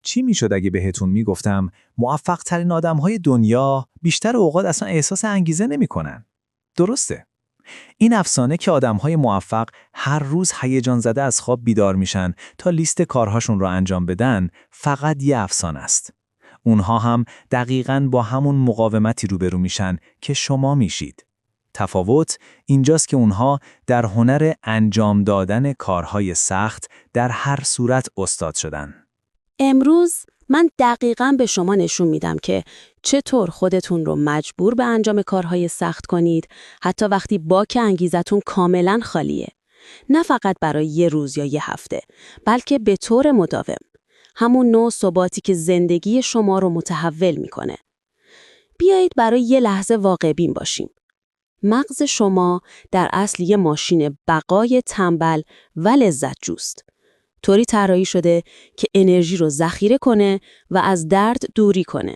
چی میشد اگه بهتون میگفتم موفق‌ترین آدم‌های دنیا بیشتر اوقات اصلا احساس انگیزه نمی‌کنن؟ درسته. این افسانه که آدم‌های موفق هر روز هیجان زده از خواب بیدار میشن تا لیست کارهاشون رو انجام بدن، فقط یه افسانه است. اونها هم دقیقاً با همون مقاومتی روبرو میشن که شما میشید. تفاوت اینجاست که اونها در هنر انجام دادن کارهای سخت در هر صورت استاد شدن. امروز من دقیقاً به شما نشون میدم که چطور خودتون رو مجبور به انجام کارهای سخت کنید، حتی وقتی باک انگیزتون کاملاً خالیه. نه فقط برای یه روز یا یه هفته، بلکه به طور مداوم. همون نوع ثباتی که زندگی شما رو متحول میکنه. بیایید برای یه لحظه واقع بین باشیم. مغز شما در اصل یه ماشین بقای تنبل و لذت جوست. طوری طراحی شده که انرژی رو ذخیره کنه و از درد دوری کنه.